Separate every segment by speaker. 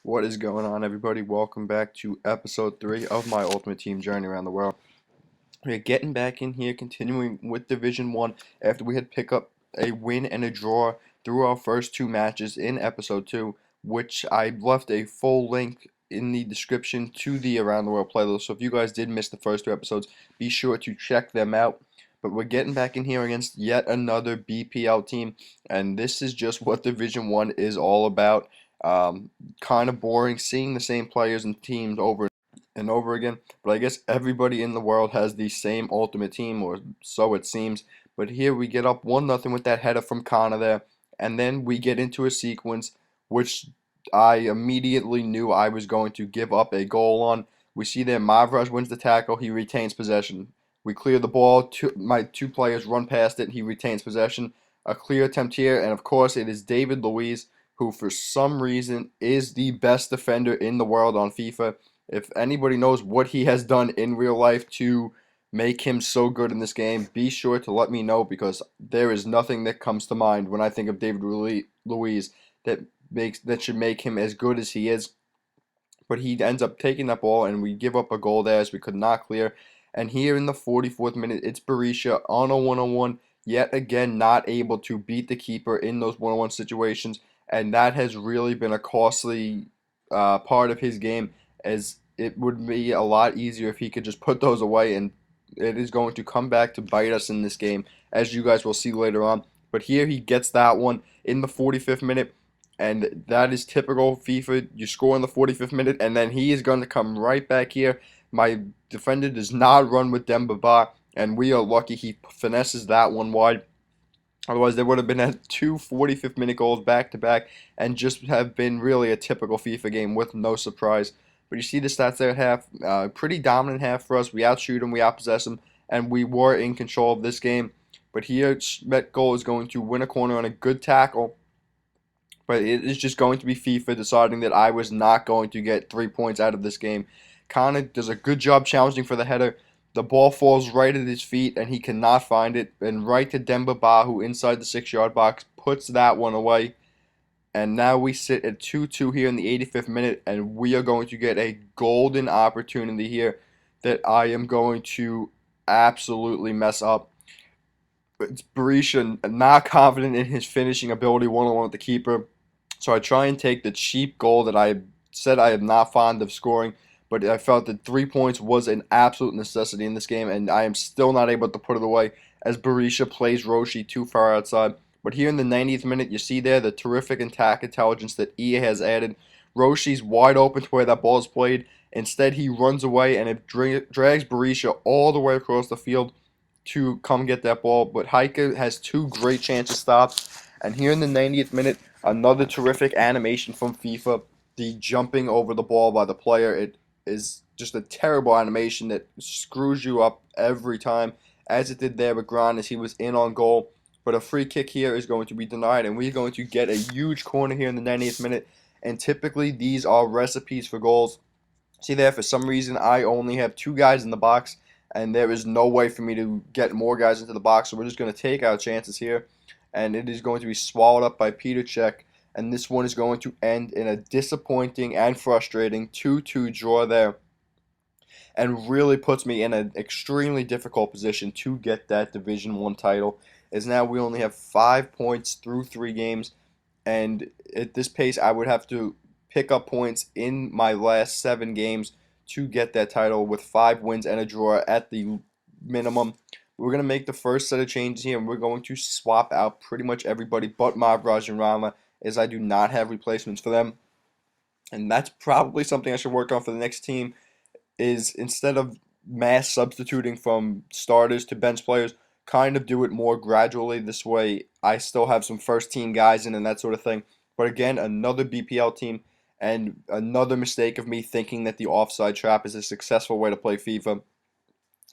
Speaker 1: What is going on, everybody? Welcome back to episode 3 of my Ultimate Team journey around the world. We're getting back in here, continuing with Division 1 after we had picked up a win and a draw through our first two matches in episode 2, which I left a full link in the description to the Around the World playlist. So if you guys did miss the first two episodes, be sure to check them out. But we're getting back in here against yet another BPL team, and this is just what Division 1 is all about. Kind of boring seeing the same players and teams over and over again, but I guess everybody in the world has the same ultimate team, or so it seems. But here we get up 1-0 with that header from Connor there, and then we get into a sequence which I immediately knew I was going to give up a goal on. We see there Mavraj wins the tackle, he retains possession. We clear the ball, my two players run past it, he retains possession. A clear attempt here, and of course it is David Luiz, who for some reason is the best defender in the world on FIFA. If anybody knows what he has done in real life to make him so good in this game, be sure to let me know, because there is nothing that comes to mind when I think of David Luiz that should make him as good as he is. But he ends up taking that ball, and we give up a goal there as we could not clear. And here in the 44th minute, it's Berisha on a one-on-one, yet again not able to beat the keeper in those one-on-one situations, and that has really been a costly part of his game, as it would be a lot easier if he could just put those away, and it is going to come back to bite us in this game, as you guys will see later on. But here he gets that one in the 45th minute, and that is typical FIFA. You score in the 45th minute, and then he is going to come right back here. My defender does not run with Demba Ba, and we are lucky he finesses that one wide. Otherwise, there would have been two 45th minute goals back to back, and just have been really a typical FIFA game with no surprise. But you see the stats there at half, pretty dominant half for us. We outshoot them, we outpossess them, and we were in control of this game. But here, Met Goal is going to win a corner on a good tackle. But it is just going to be FIFA deciding that I was not going to get 3 points out of this game. Connor does a good job challenging for the header. The ball falls right at his feet, and he cannot find it. And right to Demba Ba, who inside the 6-yard box puts that one away. And now we sit at 2-2 here in the 85th minute, and we are going to get a golden opportunity here that I am going to absolutely mess up. It's Berisha not confident in his finishing ability one-on-one with the keeper. So I try and take the cheap goal that I said I am not fond of scoring, but I felt that 3 points was an absolute necessity in this game, and I am still not able to put it away as Berisha plays Roshi too far outside. But here in the 90th minute, you see there the terrific attack intelligence that EA has added. Roshi's wide open to where that ball is played. Instead, he runs away, and it drags Berisha all the way across the field to come get that ball. But Heike has two great chances stopped. And here in the 90th minute, another terrific animation from FIFA. The jumping over the ball by the player. It is just a terrible animation that screws you up every time, as it did there with Gran as he was in on goal. But a free kick here is going to be denied, and we're going to get a huge corner here in the 90th minute. And typically, these are recipes for goals. See there, for some reason, I only have two guys in the box, and there is no way for me to get more guys into the box, so we're just going to take our chances here. And it is going to be swallowed up by Peter Cech, and this one is going to end in a disappointing and frustrating 2-2 draw there, and really puts me in an extremely difficult position to get that Division 1 title, as now we only have 5 points through 3 games, and at this pace I would have to pick up points in my last 7 games to get that title with 5 wins and a draw at the minimum. We're going to make the first set of changes here, and we're going to swap out pretty much everybody but Mavraj and Rama, as I do not have replacements for them. And that's probably something I should work on for the next team, is instead of mass substituting from starters to bench players, kind of do it more gradually. This way I still have some first team guys in and that sort of thing. But again, another BPL team, and another mistake of me thinking that the offside trap is a successful way to play FIFA,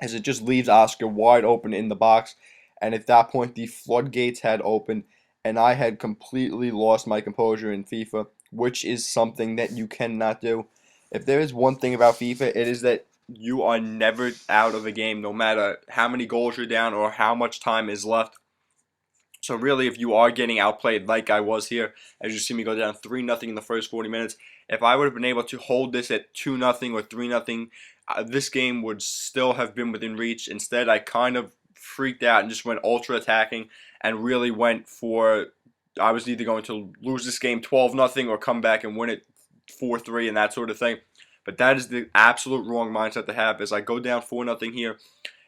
Speaker 1: as it just leaves Oscar wide open in the box. And at that point, the floodgates had opened, and I had completely lost my composure in FIFA, which is something that you cannot do. If there is one thing about FIFA, it is that you are never out of a game, no matter how many goals you're down or how much time is left. So really, if you are getting outplayed like I was here, as you see me go down 3-0 in the first 40 minutes, if I would have been able to hold this at 2-0 or 3-0, this game would still have been within reach. Instead, I kind of freaked out and just went ultra attacking and really went for, I was either going to lose this game 12-0 or come back and win it 4-3 and that sort of thing. But that is the absolute wrong mindset to have, as I go down 4-0 here,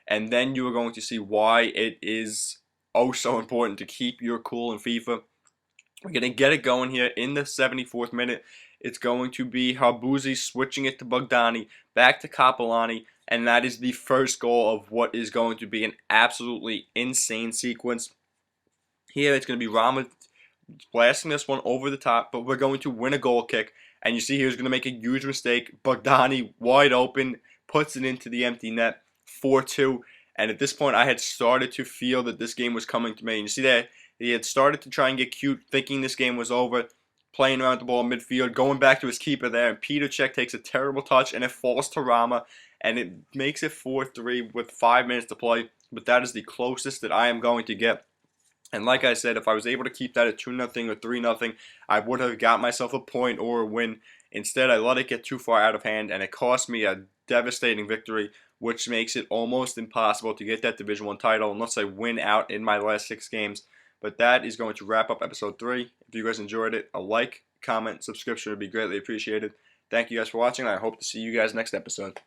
Speaker 1: and then you are going to see why it is oh so important to keep your cool in FIFA. We're going to get it going here in the 74th minute. It's going to be Harbuzi switching it to Bogdani, back to Capellani, and that is the first goal of what is going to be an absolutely insane sequence. Here it's going to be Rama blasting this one over the top, but we're going to win a goal kick. And you see here he's going to make a huge mistake. Bogdani wide open, puts it into the empty net, 4-2. And at this point, I had started to feel that this game was coming to me. And you see that he had started to try and get cute, thinking this game was over, playing around the ball in midfield, going back to his keeper there. And Peter Cech takes a terrible touch, and it falls to Rama. And it makes it 4-3 with 5 minutes to play. But that is the closest that I am going to get. And like I said, if I was able to keep that at 2-0 or 3-0, I would have got myself a point or a win. Instead, I let it get too far out of hand, and it cost me a devastating victory, which makes it almost impossible to get that Division 1 title unless I win out in my last 6 games. But that is going to wrap up episode 3. If you guys enjoyed it, a like, comment, subscription would be greatly appreciated. Thank you guys for watching, and I hope to see you guys next episode.